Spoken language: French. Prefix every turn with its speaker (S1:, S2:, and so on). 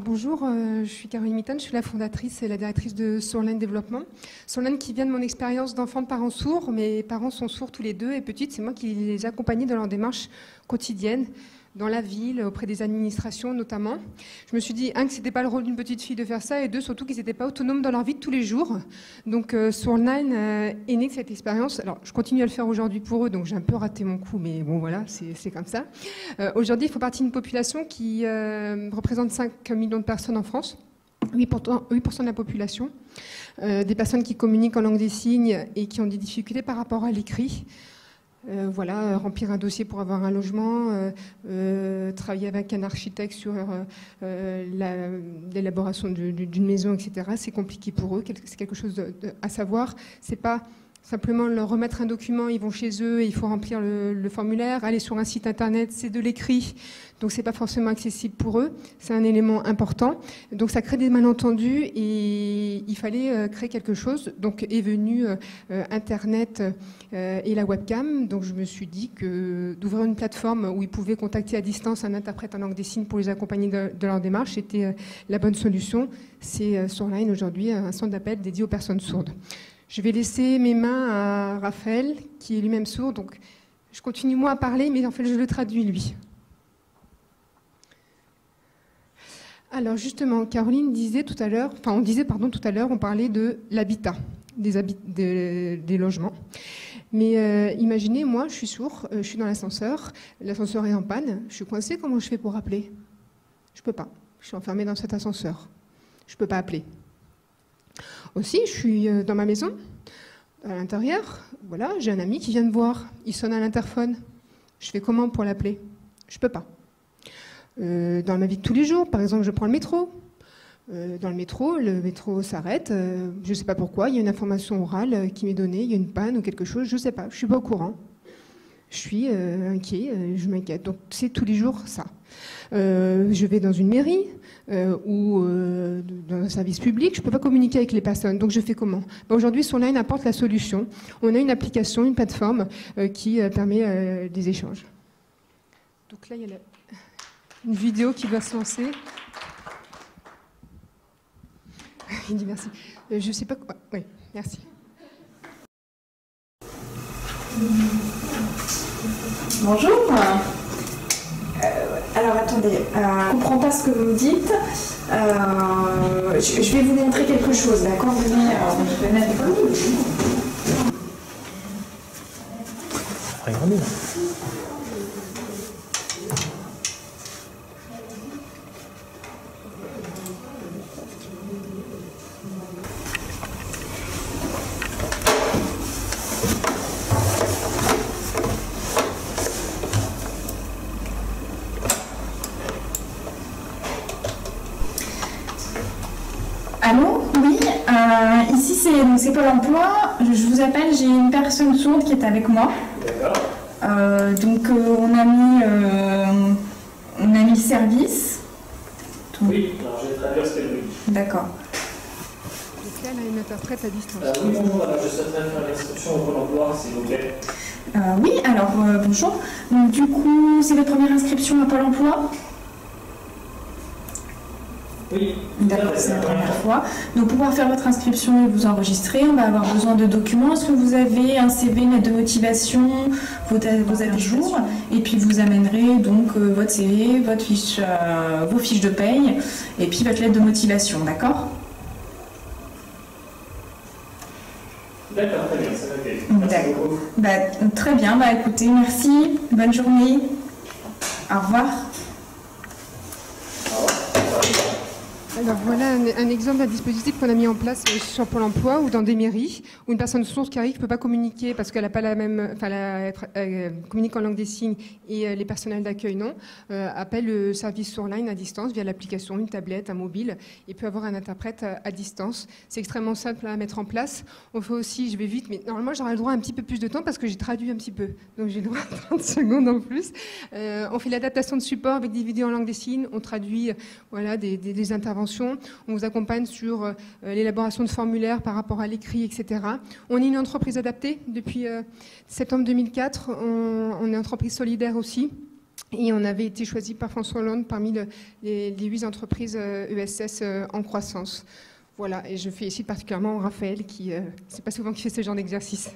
S1: bonjour, je suis Caroline Mitton, je suis la fondatrice et la directrice de Sourline Développement. Sourline qui vient de mon expérience d'enfant de parents sourds. Mes parents sont sourds tous les deux et petites, c'est moi qui les accompagnais dans leur démarche quotidienne, dans la ville, auprès des administrations notamment. Je me suis dit, un, que ce n'était pas le rôle d'une petite fille de faire ça, et deux, surtout qu'ils n'étaient pas autonomes dans leur vie de tous les jours. Donc Sourline est née de cette expérience. Alors, je continue à le faire aujourd'hui pour eux, donc j'ai un peu raté mon coup, mais bon, voilà, c'est comme ça. Aujourd'hui, il faut partie d'une population qui représente 5 millions de personnes en France, 8% de la population, des personnes qui communiquent en langue des signes et qui ont des difficultés par rapport à l'écrit. Voilà, remplir un dossier pour avoir un logement, travailler avec un architecte sur l'élaboration d'une maison, etc. C'est compliqué pour eux, c'est quelque chose à savoir. C'est pas simplement leur remettre un document, ils vont chez eux et il faut remplir le formulaire, aller sur un site internet, c'est de l'écrit, donc c'est pas forcément accessible pour eux, c'est un élément important. Donc ça crée des malentendus et il fallait créer quelque chose. Donc est venu Internet et la webcam. Donc je me suis dit que d'ouvrir une plateforme où ils pouvaient contacter à distance un interprète en langue des signes pour les accompagner de leur démarche était la bonne solution. C'est Sourline aujourd'hui, un centre d'appel dédié aux personnes sourdes. Je vais laisser mes mains à Raphaël, qui est lui-même sourd. Donc, je continue moi à parler, mais en fait, je le traduis lui. Alors, justement, Caroline disait tout à l'heure, on parlait de l'habitat, des logements. Mais imaginez, moi, je suis sourd, je suis dans l'ascenseur est en panne, je suis coincée, comment je fais pour appeler? Je peux pas, je suis enfermée dans cet ascenseur, je peux pas appeler. Aussi, je suis dans ma maison, à l'intérieur, voilà, j'ai un ami qui vient me voir, il sonne à l'interphone. Je fais comment pour l'appeler? Je peux pas. Dans ma vie de tous les jours, par exemple, je prends le métro. Dans le métro s'arrête, je ne sais pas pourquoi, il y a une information orale qui m'est donnée, il y a une panne ou quelque chose, je ne sais pas, je ne suis pas au courant. Je suis inquiet, je m'inquiète. Donc c'est tous les jours ça. Je vais dans une mairie ou dans un service public, je ne peux pas communiquer avec les personnes. Donc je fais comment? Aujourd'hui, Sourline apporte la solution. On a une application, une plateforme qui permet des échanges. Donc là, il y a une vidéo qui va se lancer. Il dit merci. Je ne sais pas quoi. Oui, merci.
S2: Bonjour. Alors attendez, je ne comprends pas ce que vous me dites. Je vais vous montrer quelque chose, d'accord? Je vais mettre...
S3: Regardez.
S2: Allô? Oui, ici c'est Pôle emploi. Je vous appelle, j'ai une personne sourde qui est avec moi. D'accord. Donc on a mis le service. Donc...
S3: Oui, alors je vais traduire ce qu'elle veut dire.
S2: D'accord.
S1: Donc là, elle a une interprète à distance.
S3: Oui, bonjour, alors je souhaiterais faire l'inscription au Pôle emploi, s'il vous plaît.
S2: Oui, alors bonjour. Donc, du coup, c'est votre première inscription à Pôle emploi?
S3: Oui,
S2: d'accord, c'est la première fois. Donc pour pouvoir faire votre inscription et vous enregistrer, on va avoir besoin de documents. Est-ce que vous avez un CV, une lettre de motivation, vos à jour? Et puis vous amènerez donc votre CV, vos fiches de paye et puis votre lettre de motivation, d'accord?
S3: D'accord, très bien, ça va bien. Merci beaucoup.
S2: Très bien, écoutez, merci, bonne journée. Au revoir.
S1: Alors voilà un exemple d'un dispositif qu'on a mis en place sur Pôle emploi ou dans des mairies où une personne sourde qui arrive ne peut pas communiquer parce qu'elle n'a pas la même, enfin, elle communique en langue des signes et les personnels d'accueil non, appelle le service Sourline à distance via l'application, une tablette, un mobile et peut avoir un interprète à distance. C'est extrêmement simple à mettre en place. On fait aussi, je vais vite, mais normalement j'aurai le droit à un petit peu plus de temps parce que j'ai traduit un petit peu, donc j'ai le droit à 30 secondes en plus. On fait l'adaptation de support avec des vidéos en langue des signes, on traduit voilà, des interventions. On vous accompagne sur l'élaboration de formulaires par rapport à l'écrit, etc. On est une entreprise adaptée depuis septembre 2004. On est entreprise solidaire aussi. Et on avait été choisi par François Hollande parmi les 8 entreprises ESS en croissance. Voilà, et je félicite particulièrement Raphaël, c'est pas souvent qu'il fait ce genre d'exercice.